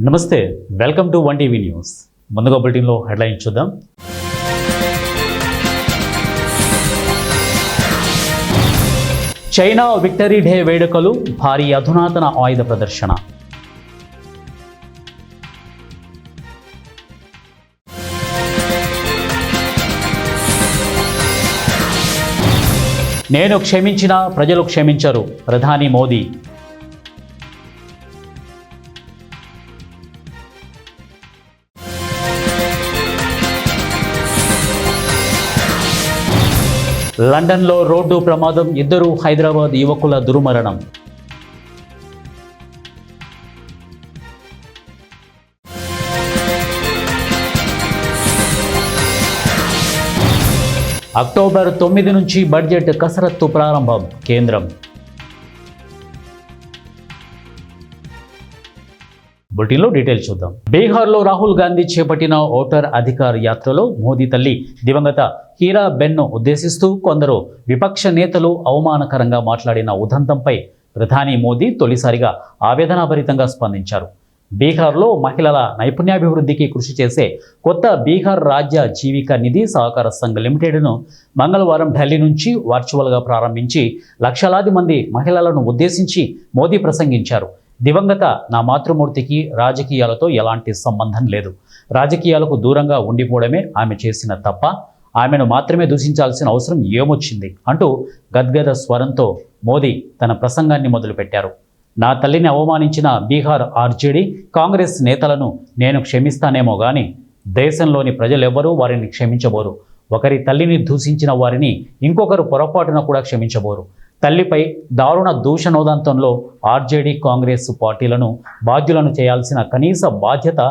నమస్తే, welcome to one TV news. ముందుగా బులెటిన్లో హెడ్లైన్స్ చూద్దాం. చైనా విక్టరీ డే వేడుకలు, భారీ అధునాతన ఆయుధ ప్రదర్శన. నేను క్షమించినా ప్రజలు క్షమించరు, ప్రధాని మోదీ. లండన్లో రోడ్డు ప్రమాదం, 2 హైదరాబాద్ యువకుల దుర్మరణం. అక్టోబర్ 9 నుంచి బడ్జెట్ కసరత్తు ప్రారంభం, కేంద్రం. బులెటిన్లో డీటెయిల్స్ చూద్దాం. బీహార్లో రాహుల్ గాంధీ చేపట్టిన ఓటర్ అధికార్ యాత్రలో మోదీ తల్లి దివంగత హీరాబెన్ను ఉద్దేశిస్తూ కొందరు విపక్ష నేతలు అవమానకరంగా మాట్లాడిన ఉదంతంపై ప్రధాని మోదీ తొలిసారిగా ఆవేదనాభరితంగా స్పందించారు. బీహార్లో మహిళల నైపుణ్యాభివృద్ధికి కృషి చేసే కొత్త బీహార్ రాజ్య జీవిక నిధి సహకార సంఘ్ లిమిటెడ్ను మంగళవారం ఢిల్లీ నుంచి వర్చువల్గా ప్రారంభించి లక్షలాది మంది మహిళలను ఉద్దేశించి మోదీ ప్రసంగించారు. దివంగత నా మాతృమూర్తికి రాజకీయాలతో ఎలాంటి సంబంధం లేదు. రాజకీయాలకు దూరంగా ఉండిపోవడమే ఆమె చేసిన తప్ప, ఆమెను మాత్రమే దూషించాల్సిన అవసరం ఏమొచ్చింది అంటూ గద్గద స్వరంతో మోదీ తన ప్రసంగాన్ని మొదలుపెట్టారు. నా తల్లిని అవమానించిన బీహార్ ఆర్జేడీ కాంగ్రెస్ నేతలను నేను క్షమిస్తానేమో కానీ దేశంలోని ప్రజలెవ్వరూ వారిని క్షమించబోరు. ఒకరి తల్లిని దూషించిన వారిని ఇంకొకరు పొరపాటున కూడా క్షమించబోరు. తల్లిపై దారుణ దూషణోదంతంలో ఆర్జేడీ కాంగ్రెస్ పార్టీలను బాధ్యులను చేయాల్సిన కనీస బాధ్యత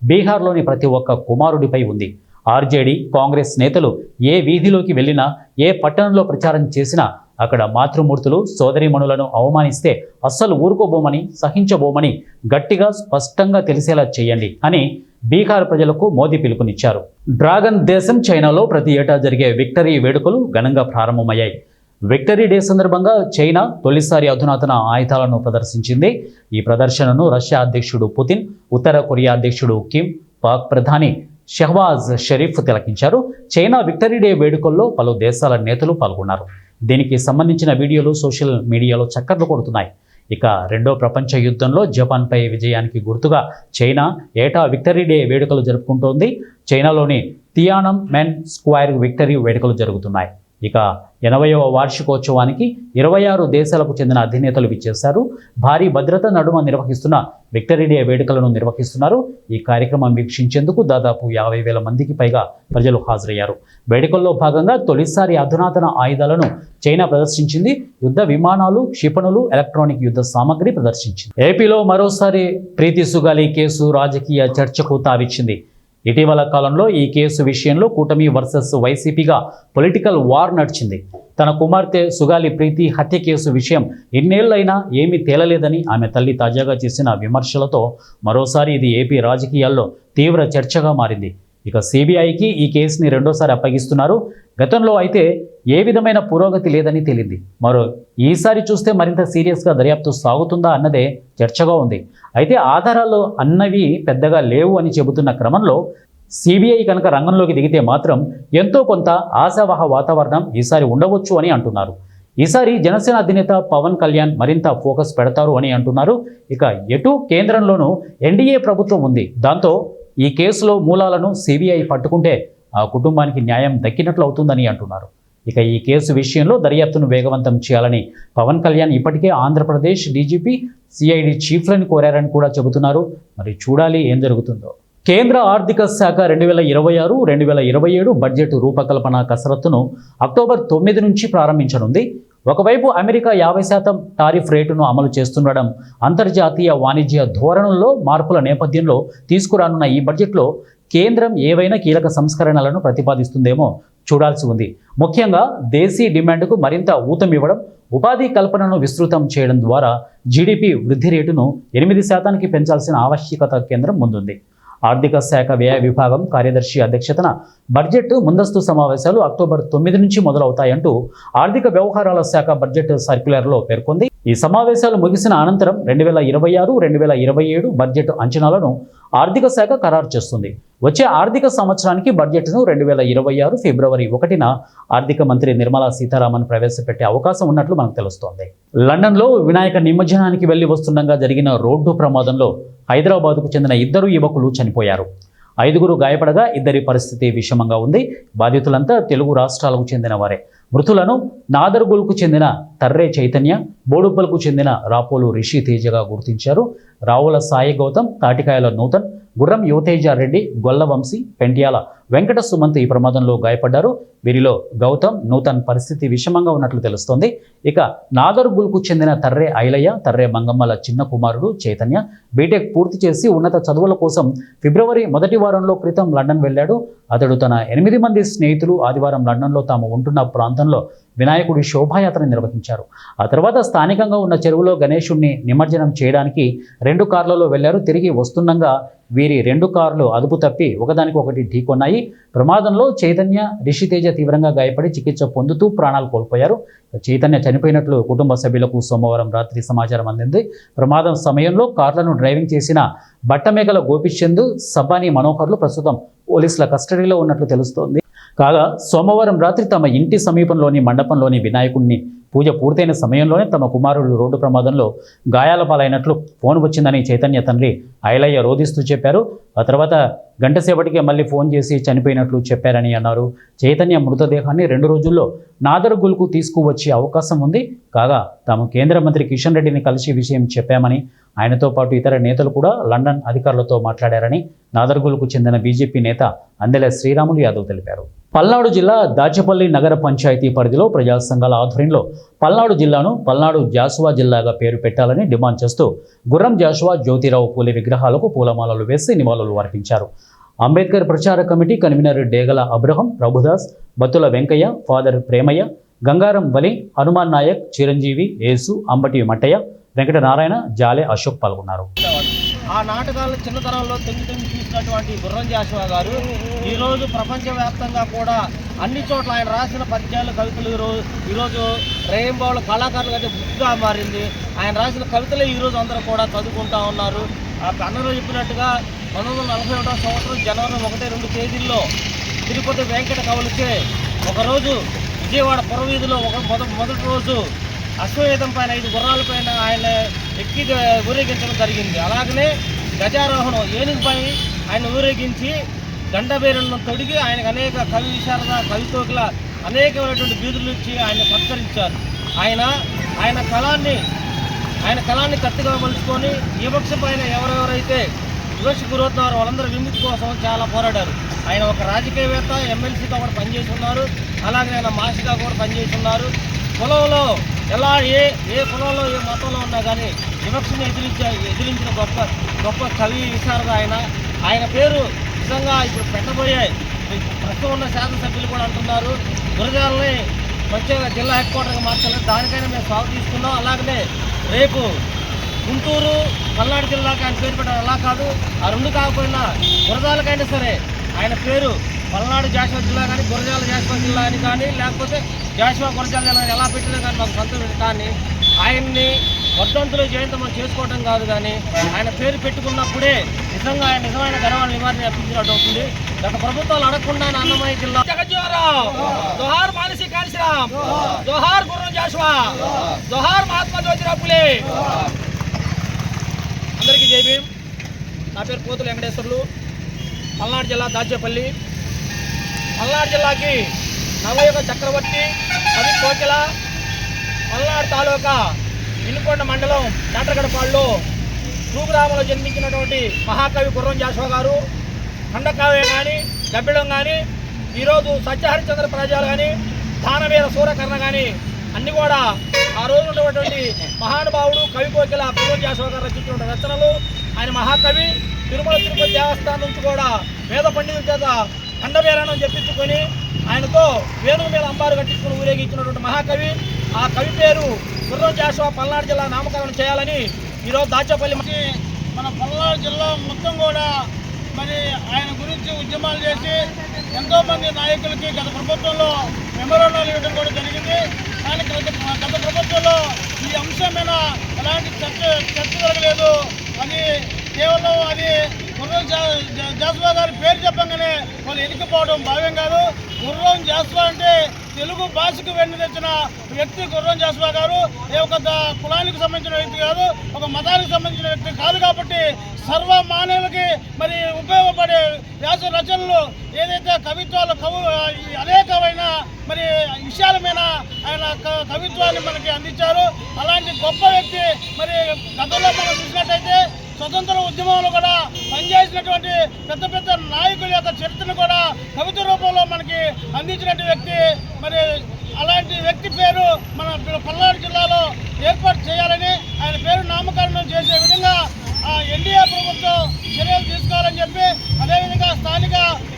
బీహార్లోని ప్రతి ఒక్క కుమారుడిపై ఉంది. ఆర్జేడీ కాంగ్రెస్ నేతలు ఏ వీధిలోకి వెళ్ళినా, ఏ పట్టణంలో ప్రచారం చేసినా అక్కడ మాతృమూర్తులు సోదరీమణులను అవమానిస్తే అస్సలు ఊరుకోబోమని, సహించబోమని గట్టిగా స్పష్టంగా తెలిసేలా చేయండి అని బీహార్ ప్రజలకు మోదీ పిలుపునిచ్చారు. డ్రాగన్ దేశం చైనాలో ప్రతి ఏటా జరిగే విక్టరీ వేడుకలు ఘనంగా ప్రారంభమయ్యాయి. విక్టరీ డే సందర్భంగా చైనా తొలిసారి అధునాతన ఆయుధాలను ప్రదర్శించింది. ఈ ప్రదర్శనను రష్యా అధ్యక్షుడు పుతిన్, ఉత్తర కొరియా అధ్యక్షుడు కిమ్, పాక్ ప్రధాని షహబాజ్ షరీఫ్ తిలకించారు. చైనా విక్టరీ డే వేడుకల్లో పలు దేశాల నేతలు పాల్గొన్నారు. దీనికి సంబంధించిన వీడియోలు సోషల్ మీడియాలో చక్కర్లు కొడుతున్నాయి. ఇక రెండో ప్రపంచ యుద్ధంలో జపాన్పై విజయానికి గుర్తుగా చైనా ఏటా విక్టరీ డే వేడుకలు జరుపుకుంటోంది. చైనాలోని తియానన్ మెన్ స్క్వేర్ విక్టరీ వేడుకలు జరుగుతున్నాయి. ఇక 80వ వార్షికోత్సవానికి 26 దేశాలకు చెందిన అధినేతలు విచ్చేశారు. భారీ భద్రత నడుమ నిర్వహిస్తున్న విక్టరీ డే వేడుకలను నిర్వహిస్తున్నారు. ఈ కార్యక్రమం వీక్షించేందుకు దాదాపు 50,000 మందికి పైగా ప్రజలు హాజరయ్యారు. వేడుకల్లో భాగంగా తొలిసారి అధునాతన ఆయుధాలను చైనా ప్రదర్శించింది. యుద్ధ విమానాలు, క్షిపణులు, ఎలక్ట్రానిక్ యుద్ధ సామగ్రి ప్రదర్శించింది. ఏపీలో మరోసారి ప్రీతి సుగాలి కేసు రాజకీయ చర్చకు తావిచ్చింది. ఇటీవల కాలంలో ఈ కేసు విషయంలో కూటమి వర్సెస్ వైసీపీగా పొలిటికల్ వార్ నడిచింది. తన కుమార్తె సుగాలి ప్రీతి హత్య కేసు విషయం ఇన్నేళ్లైనా ఏమీ తేలలేదని ఆమె తల్లి తాజాగా చేసిన విమర్శలతో మరోసారి ఇది ఏపీ రాజకీయాల్లో తీవ్ర చర్చగా మారింది. ఇక సిబిఐకి ఈ కేసుని రెండోసారి అప్పగిస్తున్నారు. గతంలో అయితే ఏ విధమైన పురోగతి లేదని తేలింది. ఈసారి చూస్తే మరింత సీరియస్గా దర్యాప్తు సాగుతుందా అన్నదే చర్చగా ఉంది. అయితే ఆధారాలు అన్నవి పెద్దగా లేవు అని చెబుతున్న క్రమంలో సిబిఐ కనుక రంగంలోకి దిగితే మాత్రం ఎంతో కొంత ఆశావహ వాతావరణం ఈసారి ఉండవచ్చు అని అంటున్నారు. ఈసారి జనసేన అధినేత పవన్ కళ్యాణ్ మరింత ఫోకస్ పెడతారు అని అంటున్నారు. ఇక ఎటు కేంద్రంలోనూ ఎన్డీఏ ప్రభుత్వం ఉంది. దాంతో ఈ కేసులో మూలాలను సిబిఐ పట్టుకుంటే ఆ కుటుంబానికి న్యాయం దక్కినట్లు అవుతుందని అంటున్నారు. ఇక ఈ కేసు విషయంలో దర్యాప్తును వేగవంతం చేయాలని పవన్ కళ్యాణ్ ఇప్పటికే ఆంధ్రప్రదేశ్ డీజీపీ, సిఐడి చీఫ్లను కోరారని కూడా చెబుతున్నారు. మరి చూడాలి ఏం జరుగుతుందో. కేంద్ర ఆర్థిక శాఖ 2026-2027 బడ్జెట్ రూపకల్పన కసరత్తును అక్టోబర్ 9 నుంచి ప్రారంభించనుంది. ఒకవైపు అమెరికా 50% టారిఫ్ రేటును అమలు చేస్తుండడం, అంతర్జాతీయ వాణిజ్య ధోరణుల్లో మార్పుల నేపథ్యంలో తీసుకురానున్న ఈ బడ్జెట్లో కేంద్రం ఏవైనా కీలక సంస్కరణలను ప్రతిపాదిస్తుందేమో చూడాల్సి ఉంది. ముఖ్యంగా దేశీ డిమాండ్కు మరింత ఊతమివ్వడం, ఉపాధి కల్పనను విస్తృతం చేయడం ద్వారా జీడీపీ వృద్ధి రేటును 8%కి పెంచాల్సిన ఆవశ్యకత కేంద్రం ముందుంది. ఆర్థిక శాఖ వ్యయ విభాగం కార్యదర్శి అధ్యక్షతన బడ్జెట్ ముందస్తు సమావేశాలు అక్టోబర్ 9 నుంచి మొదలవుతాయంటూ ఆర్థిక వ్యవహారాల శాఖ బడ్జెట్ సర్క్యులర్లో పేర్కొంది. ఈ సమావేశాలు ముగిసిన అనంతరం 2026-2027 బడ్జెట్ అంచనాలను ఆర్థిక శాఖ ఖరారు చేస్తుంది. వచ్చే ఆర్థిక సంవత్సరానికి బడ్జెట్ను 2026 ఫిబ్రవరి 1న ఆర్థిక మంత్రి నిర్మలా సీతారామన్ ప్రవేశపెట్టే అవకాశం ఉన్నట్లు మనకు తెలుస్తోంది. లండన్లో వినాయక నిమజ్జనానికి వెళ్లి వస్తుండగా జరిగిన రోడ్డు ప్రమాదంలో హైదరాబాద్కు చెందిన 2 యువకులు చనిపోయారు. 5 గాయపడగా 2 పరిస్థితి విషమంగా ఉంది. బాధితులంతా తెలుగు రాష్ట్రాలకు చెందిన వారే. మృతులను నాదర్గుల్కు చెందిన తర్రే చైతన్య, బోడుప్పల్కు చెందిన రాపోలు రిషి తేజగా గుర్తించారు. రావుల సాయి గౌతమ్, తాటికాయల నూతన్, గుర్రం యువతేజారెడ్డి, గొల్లవంశీ, పెంట్యాల వెంకట సుమంత్ ఈ ప్రమాదంలో గాయపడ్డారు. వీరిలో గౌతమ్, నూతన్ పరిస్థితి విషమంగా ఉన్నట్లు తెలుస్తోంది. ఇక నాగర్గుల్కు చెందిన తర్రే ఐలయ్య, తర్రే మంగమ్మల చిన్న కుమారుడు చైతన్య బీటెక్ పూర్తి చేసి ఉన్నత చదువుల కోసం ఫిబ్రవరి 1వ వారంలో క్రితం లండన్ వెళ్ళాడు. అతడు తన 8 మంది స్నేహితులు ఆదివారం లండన్లో తాము ఉంటున్న ప్రాంతంలో వినాయకుడి శోభాయాత్ర నిర్వహించారు. ఆ తర్వాత స్థానికంగా ఉన్న చెరువులో గణేశుడిని నిమజ్జనం చేయడానికి 2 కార్లలో వెళ్లారు. తిరిగి వస్తుండగా వీరి 2 కార్లు అదుపు తప్పి ఒకదానికొకటి ఢీకొన్నాయి. ప్రమాదంలో చైతన్య, రిషితేజ తీవ్రంగా గాయపడి చికిత్స పొందుతూ ప్రాణాలు కోల్పోయారు. చైతన్య చనిపోయినట్లు కుటుంబ సభ్యులకు సోమవారం రాత్రి సమాచారం అందింది. ప్రమాదం సమయంలో కార్లను డ్రైవింగ్ చేసిన బట్టమేకల గోపిచంద్, సబ్బాని మనోహర్లు ప్రస్తుతం పోలీసుల కస్టడీలో ఉన్నట్లు తెలుస్తోంది. కాగా సోమవారం రాత్రి తమ ఇంటి సమీపంలోని మండపంలోని వినాయకుడిని పూజ పూర్తయిన సమయంలోనే తమ కుమారుడు రోడ్డు ప్రమాదంలో గాయాల పాలైనట్లు ఫోన్ వచ్చిందని చైతన్య తండ్రి ఐలయ్య రోధిస్తూ చెప్పారు. ఆ తర్వాత గంటసేపటికే మళ్ళీ ఫోన్ చేసి చనిపోయినట్లు చెప్పారని అన్నారు. చైతన్య మృతదేహాన్ని 2 రోజుల్లో నాదర్గుల్కు తీసుకువచ్చే అవకాశం ఉంది. కాగా తాము కేంద్ర మంత్రి కిషన్ రెడ్డిని కలిసి విషయం చెప్పామని, ఆయనతో పాటు ఇతర నేతలు కూడా లండన్ అధికారులతో మాట్లాడారని నాదర్గుల్కు చెందిన బీజేపీ నేత అందెల శ్రీరాములు యాదవ్ తెలిపారు. పల్నాడు జిల్లా దాచేపల్లి నగర పంచాయతీ పరిధిలో ప్రజా సంఘాల ఆధ్వర్యంలో పల్నాడు జిల్లాను పల్నాడు జాషువా జిల్లాగా పేరు పెట్టాలని డిమాండ్ చేస్తూ గుర్రం జాషువా, జ్యోతిరావు పూలే విగ్రహాలకు పూలమాలలు వేసి నివాళులు అర్పించారు. అంబేద్కర్ ప్రచార కమిటీ కన్వీనర్ డేగల అబ్రహం, ప్రభుదాస్, బత్తుల వెంకయ్య, ఫాదర్ ప్రేమయ్య, గంగారం వలి, హనుమాన్ నాయక్, చిరంజీవి, యేసు, అంబటి మట్టయ్య, వెంకటనారాయణ, జాలే అశోక్ పాల్గొన్నారు. ఆ నాటకాలను చిన్నతనంలో తెంగి చూసినటువంటి గుర్రం జాషువా గారు ఈరోజు ప్రపంచవ్యాప్తంగా కూడా అన్ని చోట్ల ఆయన రాసిన పద్యాలు, కవితలు ఈరోజు రెయిన్బోల కళాకారులుగా అయితే గుర్తుగా మారింది. ఆయన రాసిన కవితలే ఈరోజు అందరూ కూడా చదువుకుంటా ఉన్నారు. అన్నలో చెప్పినట్టుగా 1941వ సంవత్సరం జనవరి 1-2 తేదీల్లో తిరుపతి వెంకట కవులచే ఒకరోజు విజయవాడ పురవీధిలో మొదటి రోజు అశ్వమేధం పైన 5 గుర్రాలపైన ఆయన ఎక్కి ఊరేగించడం జరిగింది. అలాగనే గజారోహణం ఏనుగుపై ఆయన ఊరేగించి గండబేరులను తొడిగి ఆయనకు అనేక కవి విశారద, కవికోకిల అనేకమైనటువంటి బీదులు ఇచ్చి ఆయన సత్కరించారు. ఆయన కళాన్ని కత్తిగా మలుచుకొని వివక్ష పైన ఎవరెవరైతే వివక్ష గురవుతున్నారో వాళ్ళందరూ విముక్తి కోసం చాలా పోరాడారు. ఆయన ఒక రాజకీయవేత్త, ఎమ్మెల్సీగా కూడా పనిచేసి ఉన్నారు. అలాగే ఆయన మాసిగా కూడా పనిచేసి ఉన్నారు. కులంలో ఎలా ఏ కులంలో ఏ మతంలో ఉన్నా కానీ వివక్షను ఎదిరించిన గొప్ప కవి విశారద ఆయన పేరు నిజంగా ఇప్పుడు పెట్టబోయే ప్రస్తుతం ఉన్న శాసనసభ్యులు కూడా అంటున్నారు గురజాలని ప్రత్యేక జిల్లా హెడ్ క్వార్టర్గా మార్చాలని. దానికైనా మేము స్వాగతిస్తున్నాం. అలాగనే రేపు గుంటూరు, పల్నాడు జిల్లాకి ఆయన పేరు పెట్టడం అలా కాదు. ఆ 2 కాకపోయినా గురజాలకైనా సరే ఆయన పేరు పల్నాడు జాషువా జిల్లా కానీ, గురజాల జాషువా జిల్లా అని కానీ, లేకపోతే జాషువా గురజాల జిల్లా ఎలా పెట్టినా కానీ మాకు సంతోషం. కానీ ఆయన్ని వర్ధంతులు జయంతి మనం చేసుకోవడం కాదు, కానీ ఆయన పేరు పెట్టుకున్నప్పుడే నిజంగా ఆయన నిజమైన ఘనవాళ్ళ నివారణ అర్పించినట్టు అవుతుంది. గత ప్రభుత్వాలు అడగకుండా అన్నమయ్య జిల్లా జోహార్ మానసి కాళీశ్రామ్, జోహార్ గుర్రం జాషువా, జోహార్ మహాత్మా జ్యోతిరావు పూలే. అందరికీ జై భీమ్. నా పేరు పోతుల వెంకటేశ్వర్లు, పల్నాడు జిల్లా దాచేపల్లి. పల్నాడు జిల్లాకి నవయుగ చక్రవర్తి, కవి కోకిల, పల్నాడు తాలూకా వినుకొండ మండలం చాటగడపాడులో గ్రామంలో జన్మించినటువంటి మహాకవి గుర్రం జాషువా గారు ఖండకావ్యం కానీ, గబ్బిడం కానీ, ఈరోజు సత్యహరిచంద్ర ప్రజలు కానీ, దానవీర సూరకర్ణ కానీ అన్నీ కూడా ఆ రోజు ఉన్నటువంటి మహానుభావుడు కవి కోకిల గుర్రం జాషువా గారు రచించిన రచనలు. ఆయన మహాకవి. తిరుమల తిరుపతి దేవస్థానం నుంచి కూడా వేద పండితుల చేత ఖండబేరాణం చెప్పించుకొని ఆయనతో వేణువు మీద అంబారు కట్టించుకుని ఊరేగించినటువంటి మహాకవి. ఆ కవి పేరు గుర్రం జాషువా పల్నాడు జిల్లా నామకరణం చేయాలని ఈరోజు దాచేపల్లి మన పల్నాడు జిల్లా మొత్తం కూడా మరి ఆయన గురించి ఉద్యమాలు చేసి ఎంతోమంది నాయకులకి గత ప్రభుత్వంలో మెమోరాండాలు ఇవ్వడం కూడా జరిగింది. కానీ గత ప్రభుత్వంలో ఈ అంశం మీద ఎలాంటి చర్చ జరగలేదు. అది కేవలం అది గుర్రం జాస్వా గారి పేరు చెప్పంగానే వాళ్ళు ఎన్నికపోవడం భావ్యం కాదు. గుర్రం జాస్వా అంటే తెలుగు భాషకు వెన్ను తెచ్చిన వ్యక్తి గుర్రం జాస్వా గారు. ఏ ఒక కులానికి సంబంధించిన వ్యక్తి కాదు, ఒక మతానికి సంబంధించిన వ్యక్తి కాదు. కాబట్టి సర్వ మానవులకి మరి ఉపయోగపడే వ్యాస రచనలు ఏదైతే కవిత్వాలు అనేకమైన మరి విషయాల మీద ఆయన కవిత్వాన్ని మనకి అందించారు. అలాంటి గొప్ప వ్యక్తి మరి గతంలో మనం చూసినట్టయితే స్వతంత్ర ఉద్యమంలో కూడా పనిచేసినటువంటి పెద్ద పెద్ద నాయకుల యొక్క చరిత్రను కూడా కవిత రూపంలో మనకి అందించినటువంటి వ్యక్తి. మరి అలాంటి వ్యక్తి పేరు మన పల్నాడు జిల్లాలో ఏర్పాటు చేయాలని, ఆయన పేరు నామకరణం చేసే విధంగా ఎన్డీఏ ప్రభుత్వం చర్యలు తీసుకోవాలని చెప్పి, అదేవిధంగా స్థానిక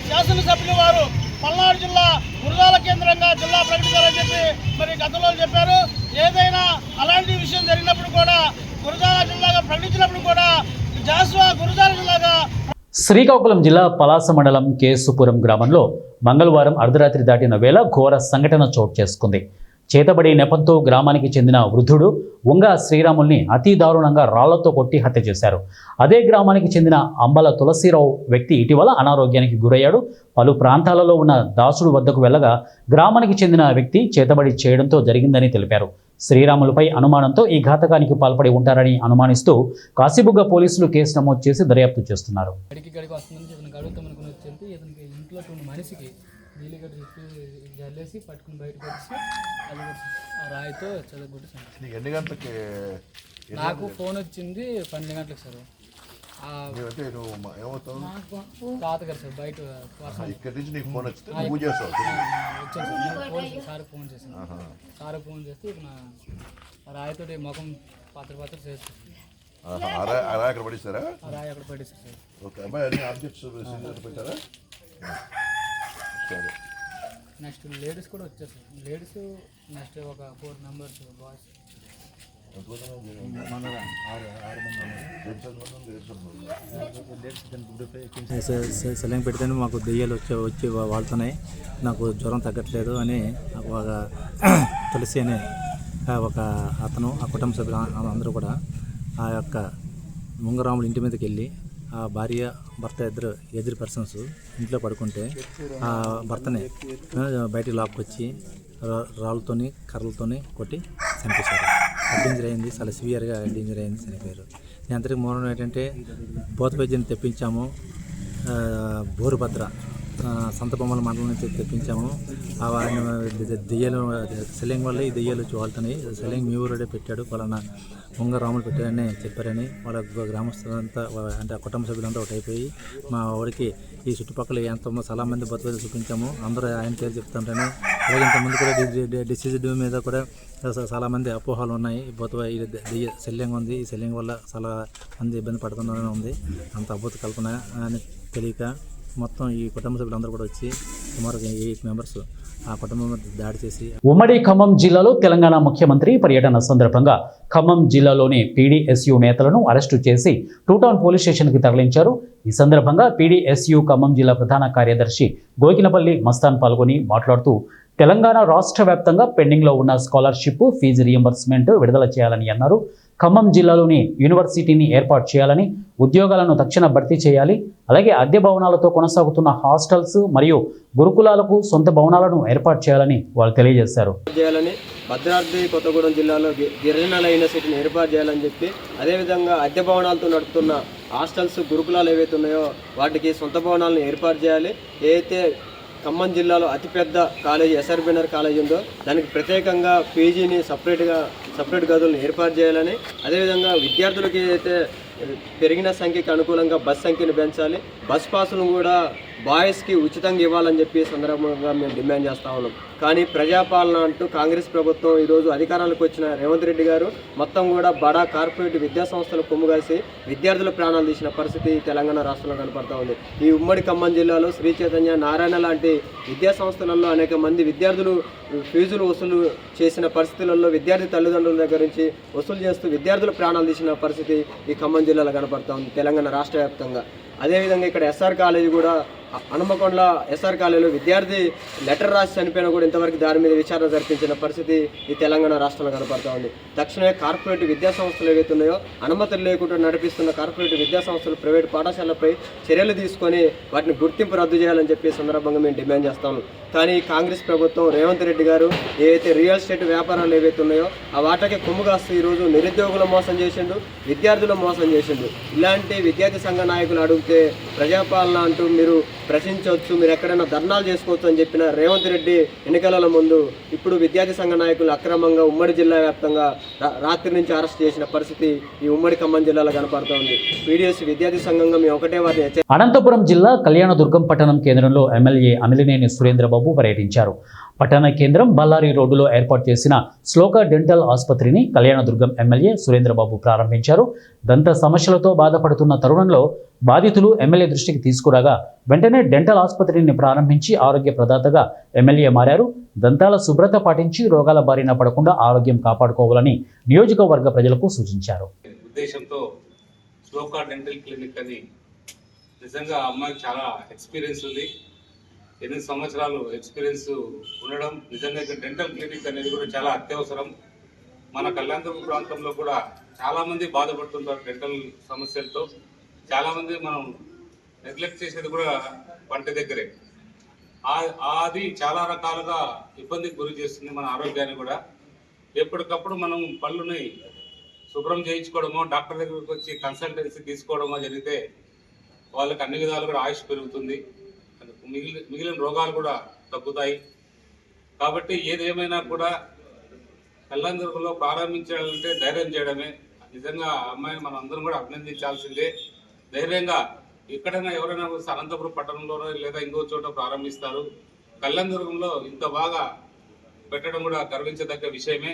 శాసనసభ్యులు వారు పల్నాడు జిల్లా గురజాల కేంద్రంగా జిల్లా ప్రకటించాలని చెప్పి మరి గతంలో చెప్పారు. ఏదైనా అలాంటి విషయం జరిగినప్పుడు కూడా గురజాల జిల్లాగా ప్రకటించినప్పుడు కూడా జాస్వా గురజాల జిల్లాగా. శ్రీకాకుళం జిల్లా పలాస మండలం కేసుపురం గ్రామంలో మంగళవారం అర్ధరాత్రి దాటిన వేళ ఘోర సంఘటన చోటు చేసుకుంది. చేతబడి నెపంతో గ్రామానికి చెందిన వృద్ధుడు ఉంగా శ్రీరాముల్ని అతి దారుణంగా రాళ్లతో కొట్టి హత్య చేశారు. అదే గ్రామానికి చెందిన అంబల తులసిరావు వ్యక్తి ఇటీవల అనారోగ్యానికి గురయ్యాడు. పలు ప్రాంతాలలో ఉన్న దాసుడు వద్దకు వెళ్ళగా గ్రామానికి చెందిన వ్యక్తి చేతబడి చేయడంతో జరిగిందని తెలిపారు. శ్రీరాములపై అనుమానంతో ఈ ఘాతకానికి పాల్పడి ఉంటారని అనుమానిస్తూ కాశీబుగ్గ పోలీసులు కేసు నమోదు చేసి దర్యాప్తు చేస్తున్నారు. జల్లేసి పట్టుకుని బయటకు వచ్చి అది రాయితో చదువుకుంటే ఎన్ని గంటలకి నాకు ఫోన్ వచ్చింది 12 గంటలకు సార్. తాతగారు సార్ బయట ఇక్కడి నుంచి నీకు ఫోన్ వచ్చింది, నువ్వు చేస్తావు? వచ్చాను సార్, ఫోన్ చేశాను. సార్ ఫోన్ చేస్తే నా రాయితో ముఖం పాత్ర చేస్తాను. రాయి అక్కడ పడిస్తారా? రాయి అక్కడ పడిస్తారు సార్. ఓకే, అబ్బాయి అన్ని ఆబ్జెక్ట్స్ పెట్టారా? సరే. నెక్స్ట్ లేడీస్ కూడా వచ్చారు సార్. లేడీస్ నెక్స్ట్ ఒక 4 మెంబర్స్ బాయ్స్. సెలైన్ పెడితేనే మాకు దెయ్యాలు వచ్చి వాళ్తున్నాయి, నాకు జ్వరం తగ్గట్లేదు అని ఒక తులసి అనే ఒక అతను, ఆ కుటుంబ సభ్యులు అందరూ కూడా ఆ యొక్క ముంగరాముల ఇంటి మీదకి వెళ్ళి ఆ భార్య భర్త ఇద్దరు ఎదురు పర్సన్స్ ఇంట్లో పడుకుంటే ఆ భర్తని బయటికి లాక్కొచ్చి రాళ్ళతోని కర్రలతోని కొట్టి చంపేశారు. డేంజర్ అయింది, చాలా సివియర్గా డేంజర్ అయింది, చనిపోయారు. దీని అంతటికి మూలం ఏంటంటే భూత వైద్యాన్ని తెప్పించాము. బోరుభద్ర సంతబొమ్మల మండలం నుంచి తెప్పించాము. దెయ్యాలు సెల్లింగ్ వల్ల ఈ దెయ్యాలు వచ్చి వాళ్తున్నాయి. సెల్లింగ్ మీ ఊరుడే పెట్టాడు, పలానా రాములు పెట్టారని చెప్పారని వాళ్ళ గ్రామస్తులంతా అంటే ఆ కుటుంబ సభ్యులంతా ఒకటి అయిపోయి మా ఊరికి ఈ చుట్టుపక్కల ఎంతో చాలా మంది బతుకులు చూపించాము. అందరూ ఆయన పేరు చెప్తుంటారని. అలాగే ఇంతకుముందు కూడా డిసీజ్ మీద కూడా చాలామంది అపోహలు ఉన్నాయి. దెయ్య సెల్లింగ్ ఉంది, ఈ సెల్లింగ్ వల్ల చాలా మంది ఇబ్బంది పడుతున్నారని ఉంది. అంత అద్భుత కల్పన అని తెలియక మొత్తం ఈ కుటుంబ సభ్యులందరూ కూడా వచ్చి సుమారు 8 మెంబర్స్ ఆ కుటుంబం దాడి చేసి. ఉమ్మడి ఖమ్మం జిల్లాలో తెలంగాణ ముఖ్యమంత్రి పర్యటన సందర్భంగా ఖమ్మం జిల్లాలోని పీడీఎస్యూ నేతలను అరెస్టు చేసి టూటౌన్ పోలీస్ స్టేషన్కి తరలించారు. ఈ సందర్భంగా పీడీఎస్యూ ఖమ్మం జిల్లా ప్రధాన కార్యదర్శి గోకినపల్లి మస్తాన్ పాల్గొని మాట్లాడుతూ తెలంగాణ రాష్ట్ర వ్యాప్తంగా పెండింగ్లో ఉన్న స్కాలర్షిప్ ఫీజు రియంబర్స్మెంట్ విడుదల చేయాలని అన్నారు. ఖమ్మం జిల్లాలోని యూనివర్సిటీని ఏర్పాటు చేయాలని, ఉద్యోగాలను తక్షణ భర్తీ చేయాలి, అలాగే అద్దె భవనాలతో కొనసాగుతున్న హాస్టల్స్ మరియు గురుకులాలకు సొంత భవనాలను ఏర్పాటు చేయాలని వాళ్ళు తెలియజేశారు. భద్రాద్రి కొత్తగూడెం జిల్లాలో గిరిజనుల యూనివర్సిటీని ఏర్పాటు చేయాలని చెప్పి, అదేవిధంగా అద్దె భవనాలతో నడుపుతున్న హాస్టల్స్ గురుకులాలు ఏవైతే ఉన్నాయో వాటికి సొంత భవనాలను ఏర్పాటు చేయాలి. ఏదైతే ఖమ్మం జిల్లాలో అతిపెద్ద కాలేజీ ఎస్ఆర్ బిన్నర్ కాలేజీ ఉందో దానికి ప్రత్యేకంగా పీజీని సపరేట్ గదులను ఏర్పాటు చేయాలని, అదేవిధంగా విద్యార్థులకి ఏదైతే పెరిగిన సంఖ్యకి అనుకూలంగా బస్ సంఖ్యను పెంచాలి, బస్ పాసులను కూడా బాయ్స్కి ఉచితంగా ఇవ్వాలని చెప్పి సందర్భంగా మేము డిమాండ్ చేస్తూ ఉన్నాం. కానీ ప్రజాపాలన అంటూ కాంగ్రెస్ ప్రభుత్వం ఈరోజు అధికారానికి వచ్చిన రేవంత్ రెడ్డి గారు మొత్తం కూడా బడా కార్పొరేట్ విద్యా సంస్థలు కొమ్ముగాసి విద్యార్థుల ప్రాణాలు తీసిన పరిస్థితి తెలంగాణ రాష్ట్రంలో కనపడతా ఉంది. ఈ ఉమ్మడి ఖమ్మం జిల్లాలో శ్రీ చైతన్య, నారాయణ లాంటి విద్యా సంస్థలలో అనేక మంది విద్యార్థులు ఫీజులు వసూలు చేసిన పరిస్థితులలో విద్యార్థి తల్లిదండ్రుల దగ్గర నుంచి వసూలు చేస్తూ విద్యార్థుల ప్రాణాలు తీసిన పరిస్థితి ఈ ఖమ్మం జిల్లాలో కనపడతా ఉంది తెలంగాణ రాష్ట్ర వ్యాప్తంగా. అదేవిధంగా ఇక్కడ ఎస్ఆర్ కాలేజీ కూడా హనుమకొండ ఎస్ఆర్ కాలేజీలో విద్యార్థి లెటర్ రాసి చనిపోయినా కూడా ఇంతవరకు దాని మీద విచారణ జరిపించిన పరిస్థితి ఈ తెలంగాణ రాష్ట్రంలో కనపడుతూ ఉంది. తక్షణమే కార్పొరేట్ విద్యా సంస్థలు ఏవైతే ఉన్నాయో అనుమతులు లేకుండా నడిపిస్తున్న కార్పొరేట్ విద్యా సంస్థలు ప్రైవేట్ పాఠశాలపై చర్యలు తీసుకొని వాటిని గుర్తింపు రద్దు చేయాలని చెప్పి సందర్భంగా మేము డిమాండ్ చేస్తాము. కానీ కాంగ్రెస్ ప్రభుత్వం రేవంత్ రెడ్డి గారు ఏవైతే రియల్ ఎస్టేట్ వ్యాపారాలు ఏవైతే ఉన్నాయో ఆ వాటికి కొమ్ము కాస్తూ ఈరోజు నిరుద్యోగుల మోసం చేసిండు, విద్యార్థుల మోసం చేసిండు. ఇలాంటి విద్యార్థి సంఘ నాయకులు అడిగితే ప్రజాపాలన అంటూ మీరు ప్రశ్నించవచ్చు, మీరు ఎక్కడైనా ధర్నాలు చేసుకోవచ్చు అని చెప్పిన రేవంత్ రెడ్డి ఎన్నికల ముందు ఇప్పుడు విద్యార్థి సంఘ నాయకులు అక్రమంగా ఉమ్మడి జిల్లా వ్యాప్తంగా రాత్రి నుంచి అరెస్ట్ చేసిన పరిస్థితి ఈ ఉమ్మడి ఖమ్మం జిల్లాలో కనపడుతోంది. పీడీఎస్ విద్యార్థి సంఘంగా మేము ఒకటే వారిని అనంతపురం జిల్లా కళ్యాణదుర్గం పట్టణం కేంద్రంలో ఎమ్మెల్యే అమిలినేని సురేంద్రబాబు పర్యటించారు. పట్టణ కేంద్రం బళ్ళారి రోడ్డులో ఏర్పాటు చేసిన శ్లోక డెంటల్ ఆసుపత్రిని కళ్యాణదుర్గం ఎమ్మెల్యే సురేంద్రబాబు ప్రారంభించారు. దంత సమస్యలతో బాధపడుతున్న తరుణంలో బాధితులు ఎమ్మెల్యే దృష్టికి తీసుకురాగా వెంటనే డెంటల్ ఆసుపత్రిని ప్రారంభించి ఆరోగ్య ప్రదాతగా ఎమ్మెల్యే మారారు. దంతాల శుభ్రత పాటించి రోగాల బారిన పడకుండా ఆరోగ్యం కాపాడుకోవాలని నియోజకవర్గ ప్రజలకు సూచించారు. ఉద్దేశంతో శ్లోక డెంటల్ క్లినిక్ అని నిజంగా అమ్మాయికి చాలా ఎక్స్పీరియన్స్ ఉంది. 8 సంవత్సరాలు ఎక్స్పీరియన్స్ ఉండడం నిజంగా ఇక్కడ డెంటల్ క్లినిక్ అనేది కూడా చాలా అత్యవసరం. మన కళ్యాణదుర్గం ప్రాంతంలో కూడా చాలామంది బాధపడుతుంటారు డెంటల్ సమస్యలతో. చాలామంది మనం నెగ్లెక్ట్ చేసేది కూడా పంట దగ్గరే. అది చాలా రకాలుగా ఇబ్బందికి గురి చేస్తుంది మన ఆరోగ్యాన్ని కూడా. ఎప్పటికప్పుడు మనం పళ్ళుని శుభ్రం చేయించుకోవడమో, డాక్టర్ దగ్గరికి వచ్చి కన్సల్టెన్సీ తీసుకోవడమో జరిగితే వాళ్ళకి అన్ని విధాలు కూడా ఆయుష్ పెరుగుతుంది, మిగిలిన రోగాలు కూడా తగ్గుతాయి. కాబట్టి ఏదేమైనా కూడా కళ్యాణదుర్గంలో ప్రారంభించాలంటే ధైర్యం చేయడమే. నిజంగా అమ్మాయిని మనం అందరం కూడా అభినందించాల్సిందే. ధైర్యంగా ఎక్కడైనా ఎవరైనా అనంతపురం పట్టణంలోనో లేదా ఇంకో చోట ప్రారంభిస్తారు. కళ్యాణదుర్గంలో ఇంత బాగా పెట్టడం కూడా గర్వించదగ్గ విషయమే.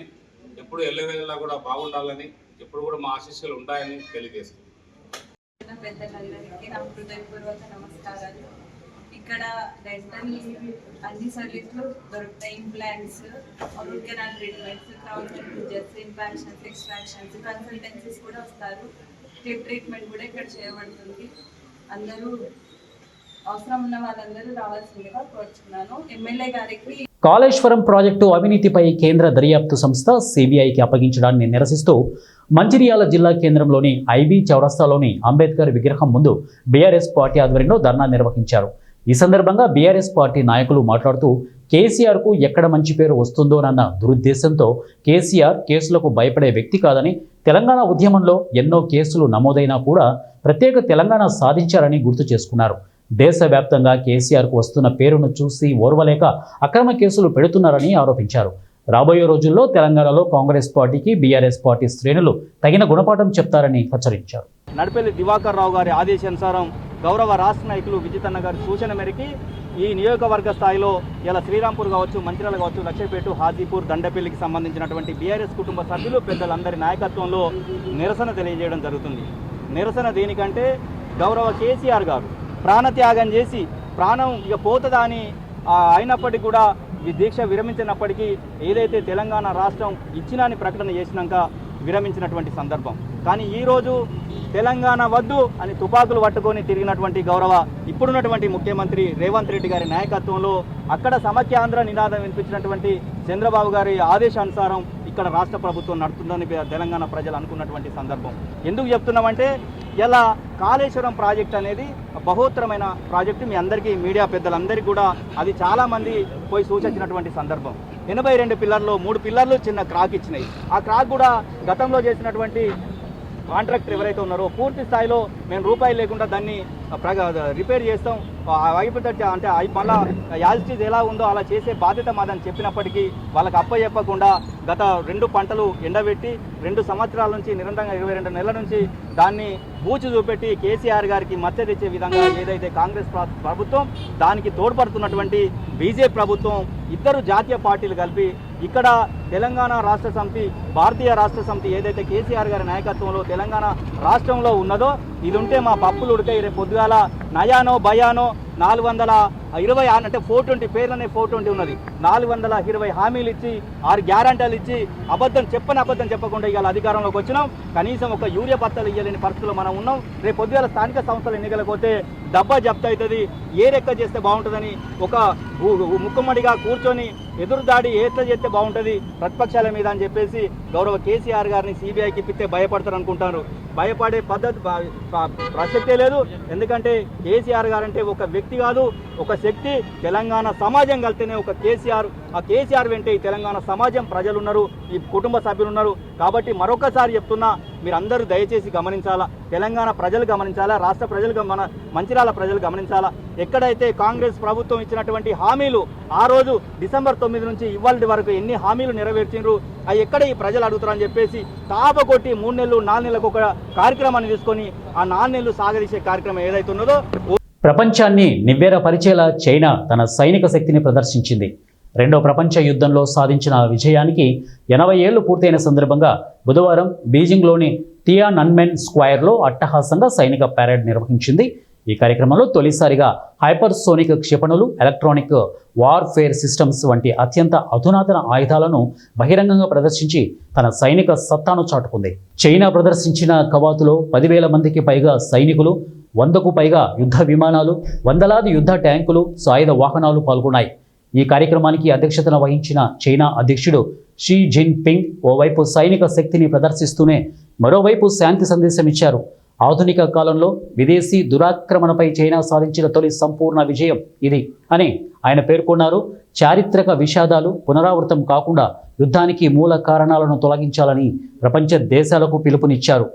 ఎప్పుడు ఎల్లవేళలా కూడా బాగుండాలని, ఎప్పుడు కూడా మా ఆశీస్సులు ఉంటాయని తెలియజేస్తాం. పెద్దలందరికీ నా హృదయపూర్వక నమస్కారాలు. ఇక్కడ డెంటల్ అన్ని సర్వీసులు దొరుకుతాయి. Implants, root canal treatments, crown procedures, impactions, extractions, consultancies కూడా వస్తారు. క్లిప్ ట్రీట్మెంట్ కూడా ఇక్కడ చేయబడుతుంది. అందరూ అవసరం ఉన్న వాళ్ళందరూ రావాల్సిందిగా కోరుచున్నాను. ఎమ్మెల్యే గారికి కాళేశ్వరం ప్రాజెక్టు అవినీతిపై కేంద్ర దర్యాప్తు సంస్థ సిబిఐకి అప్పగించడాన్ని నిరసిస్తూ మంచిర్యాల జిల్లా కేంద్రంలోని ఐబీ చౌరస్తాలోని అంబేద్కర్ విగ్రహం ముందు బీఆర్ఎస్ పార్టీ ఆధ్వర్యంలో ధర్నా నిర్వహించారు. ఈ సందర్భంగా బీఆర్ఎస్ పార్టీ నాయకులు మాట్లాడుతూ కేసీఆర్కు ఎక్కడ మంచి పేరు వస్తుందోనన్న దురుద్దేశంతో కేసీఆర్ కేసులకు భయపడే వ్యక్తి కాదని, తెలంగాణ ఉద్యమంలో ఎన్నో కేసులు నమోదైనా కూడా ప్రత్యేక తెలంగాణ సాధించారని గుర్తు చేసుకున్నారు. దేశవ్యాప్తంగా కేసీఆర్కు వస్తున్న పేరును చూసి ఓర్వలేక అక్రమ కేసులు పెడుతున్నారని ఆరోపించారు. రాబోయే రోజుల్లో తెలంగాణలో కాంగ్రెస్ పార్టీకి బీఆర్ఎస్ పార్టీ శ్రేణులు తగిన గుణపాఠం చెప్తారని హెచ్చరించారు. నడిపల్లి దివాకర్ రావు గారి ఆదేశానుసారం గౌరవ రాష్ట్ర నాయకులు విజితన్న గారి సూచన మేరకి ఈ నియోజకవర్గ స్థాయిలో ఇలా శ్రీరాంపూర్ కావచ్చు, మంచిర్యాల కావచ్చు, లక్షపేట, హాజీపూర్, దండపల్లికి సంబంధించినటువంటి బీఆర్ఎస్ కుటుంబ సభ్యులు పెద్దలందరి నాయకత్వంలో నిరసన తెలియజేయడం జరుగుతుంది. నిరసన దేనికంటే గౌరవ కేసీఆర్ గారు ప్రాణత్యాగం చేసి ప్రాణం ఇక పోతుందా అని అయినప్పటికీ కూడా దీక్ష విరమించినప్పటికీ ఏదైతే తెలంగాణ రాష్ట్రం ఇచ్చినని ప్రకటన చేసినాక విరమించినటువంటి సందర్భం. కానీ ఈరోజు తెలంగాణ వద్దు అని తుపాకులు పట్టుకొని తిరిగినటువంటి గౌరవ ఇప్పుడున్నటువంటి ముఖ్యమంత్రి రేవంత్ రెడ్డి గారి నాయకత్వంలో అక్కడ సమైక్యాంధ్ర నినాదం వినిపించినటువంటి చంద్రబాబు గారి ఆదేశానుసారం ఇక్కడ రాష్ట్ర ప్రభుత్వం నడుతుందని తెలంగాణ ప్రజలు అనుకున్నటువంటి సందర్భం. ఎందుకు చెప్తున్నామంటే ఇలా కాళేశ్వరం ప్రాజెక్ట్ అనేది బహోత్తరమైన ప్రాజెక్టు. మీ అందరికీ మీడియా పెద్దలందరికీ కూడా అది చాలామంది పోయి సూచించినటువంటి సందర్భం. 82 పిల్లర్లు 3 పిల్లర్లు చిన్న క్రాక్ ఇచ్చినాయి. ఆ క్రాక్ కూడా గతంలో చేసినటువంటి కాంట్రాక్టర్ ఎవరైతే ఉన్నారో పూర్తి స్థాయిలో మేము రూపాయలు లేకుండా దాన్ని రిపేర్ చేస్తాం, అయిపోతే అంటే మళ్ళీ యాజిటీజ్ ఎలా ఉందో అలా చేసే బాధ్యత మాదని చెప్పినప్పటికీ వాళ్ళకి అప్పచెప్పకుండా గత 2 పంటలు ఎండబెట్టి 2 సంవత్సరాల నుంచి నిరంతరంగా 22 నెలల నుంచి దాన్ని బూచి చూపెట్టి కేసీఆర్ గారికి మచ్చ తెచ్చే విధంగా ఏదైతే కాంగ్రెస్ ప్రభుత్వం దానికి తోడ్పడుతున్నటువంటి బీజేపీ ప్రభుత్వం ఇద్దరు జాతీయ పార్టీలు కలిపి ఇక్కడ తెలంగాణ రాష్ట్ర సమితి, భారతీయ రాష్ట్ర సమితి ఏదైతే కేసీఆర్ గారి నాయకత్వంలో తెలంగాణ రాష్ట్రంలో ఉన్నదో ఇది ఉంటే మా పప్పులు ఉడికాయి, రేపు పొద్దుగాల నయానో భయానో 400 20 అంటే 420 పేర్లనే 420 ఉన్నది. 420 హామీలు ఇచ్చి 6 గ్యారంటీలు ఇచ్చి అబద్ధం చెప్పకుండా ఇవాళ అధికారంలోకి వచ్చినాం. కనీసం ఒక యూరియా బత్తాలు ఇవ్వలేని పరిస్థితుల్లో మనం ఉన్నాం. రేపు పొద్దుగాల స్థానిక సంస్థల ఎన్నికలకు పోతే డబ్బా జప్తు అవుతుంది, ఏ రెక్క చేస్తే బాగుంటుందని ఒక ముక్కుమ్మడిగా కూర్చొని ఎదురుదాడి ఏట్లా చేస్తే బాగుంటుంది ప్రతిపక్షాల మీద అని చెప్పేసి గౌరవ కేసీఆర్ గారిని సిబిఐకి ఇప్పిస్తే భయపడతారు అనుకుంటారు. భయపడే పద్ధతి ప్రసక్తే లేదు. ఎందుకంటే కేసీఆర్ గారు అంటే ఒక వ్యక్తి కాదు, ఒక శక్తి. తెలంగాణ సమాజం కలితేనే ఒక కేసీఆర్. ఆ కేసీఆర్ వెంటే ఈ తెలంగాణ సమాజం ప్రజలు ఉన్నారు, ఈ కుటుంబ సభ్యులు ఉన్నారు. కాబట్టి మరొకసారి చెప్తున్నా, మీరందరూ దయచేసి గమనించాలా, తెలంగాణ ప్రజలు గమనించాలా, రాష్ట్ర ప్రజలు మంచిర్యాల ప్రజలు గమనించాలా. ఎక్కడైతే కాంగ్రెస్ ప్రభుత్వం ఇచ్చినటువంటి హామీలు ఆ రోజు డిసెంబర్ 9 నుంచి ఇవాళ వరకు ఎన్ని హామీలు నెరవేర్చిండ్రు, అవి ఎక్కడ ఈ ప్రజలు అడుగుతారని చెప్పేసి తాపకొట్టి 3 నెలలు 4 నెలలకు ఒక కార్యక్రమాన్ని తీసుకొని ఆ 4 నెలలు సాగదీసే కార్యక్రమం ఏదైతే ఉన్నదో. ప్రపంచాన్ని నివ్వెరపరిచేలా చైనా తన సైనిక శక్తిని ప్రదర్శించింది. రెండో ప్రపంచ యుద్ధంలో సాధించిన విజయానికి 80 ఏళ్లు పూర్తయిన సందర్భంగా బుధవారం బీజింగ్లోని టియానన్మెన్ స్క్వేర్లో అట్టహాసంగా సైనిక పెరేడ్ నిర్వహించింది. ఈ కార్యక్రమంలో తొలిసారిగా హైపర్సోనిక్ క్షిపణులు, ఎలక్ట్రానిక్ వార్ఫేర్ సిస్టమ్స్ వంటి అత్యంత అధునాతన ఆయుధాలను బహిరంగంగా ప్రదర్శించి తన సైనిక సత్తాను చాటుకుంది. చైనా ప్రదర్శించిన కవాతులో 10,000 మందికి పైగా సైనికులు, 100కు పైగా యుద్ధ విమానాలు, వందలాది యుద్ధ ట్యాంకులు, సాయుధ వాహనాలు పాల్గొన్నాయి. ఈ కార్యక్రమానికి అధ్యక్షతన వహించిన చైనా అధ్యక్షుడు షీ జిన్పింగ్ ఓవైపు సైనిక శక్తిని ప్రదర్శిస్తూనే మరోవైపు శాంతి సందేశం ఇచ్చారు. ఆధునిక కాలంలో విదేశీ దురాక్రమణపై చైనా సాధించిన తొలి సంపూర్ణ విజయం ఇది అని ఆయన పేర్కొన్నారు. చారిత్రక విషాదాలు పునరావృతం కాకుండా యుద్ధానికి మూల కారణాలను తొలగించాలని ప్రపంచ దేశాలకు పిలుపునిచ్చారు.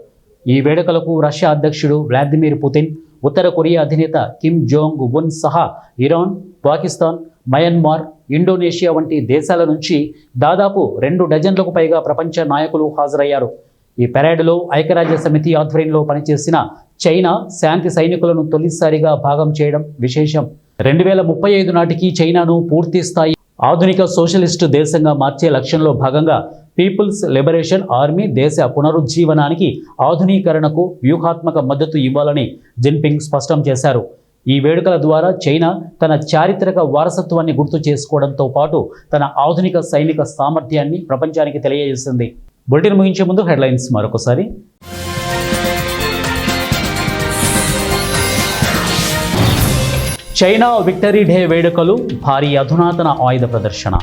ఈ వేడుకలకు రష్యా అధ్యక్షుడు వ్లాదిమిర్ పుతిన్, ఉత్తర కొరియా అధినేత కిమ్ జోంగ్ ఉన్ సహా ఇరాన్, పాకిస్తాన్, మయన్మార్, ఇండోనేషియా వంటి దేశాల నుంచి దాదాపు 2 డజన్లకు పైగా ప్రపంచ నాయకులు హాజరయ్యారు. ఈ పెరేడ్లో ఐక్యరాజ్య సమితి ఆధ్వర్యంలో పనిచేసిన చైనా శాంతి సైనికులను తొలిసారిగా భాగం చేయడం విశేషం. 2035 నాటికి చైనాను పూర్తి స్థాయి ఆధునిక సోషలిస్టు దేశంగా మార్చే లక్ష్యంలో భాగంగా పీపుల్స్ లిబరేషన్ ఆర్మీ దేశ పునరుజ్జీవనానికి, ఆధునీకరణకు వ్యూహాత్మక మద్దతు ఇవ్వాలని జిన్పింగ్ స్పష్టం చేశారు. ఈ వేడుకల ద్వారా చైనా తన చారిత్రక వారసత్వాన్ని గుర్తు చేసుకోవడంతో పాటు తన ఆధునిక సైనిక సామర్థ్యాన్ని ప్రపంచానికి తెలియజేసింది. బులెటిన్ ముగించే ముందు హెడ్లైన్స్ మరొకసారి. చైనా విక్టరీ డే వేడుకలు, భారీ అధునాతన ఆయుధ ప్రదర్శన.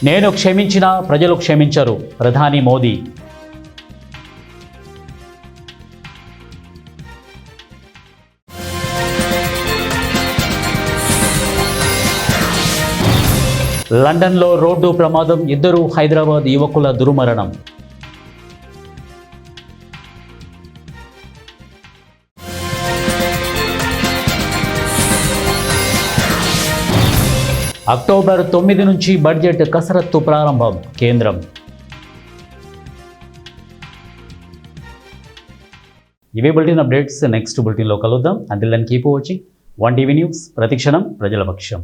నేను క్షమించినా ప్రజలు క్షమించరు, ప్రధాని మోదీ. లండన్లో రోడ్డు ప్రమాదం, 2 హైదరాబాద్ యువకుల దుర్మరణం. అక్టోబర్ 9 నుంచి బడ్జెట్ కసరత్తు ప్రారంభం, కేంద్రం. ఇవే బులెటిన్ అప్డేట్స్. నెక్స్ట్ బులెటిన్లో కలుద్దాం. Until then keep watching 1 TV news, ప్రతిక్షణం ప్రజల పక్షం.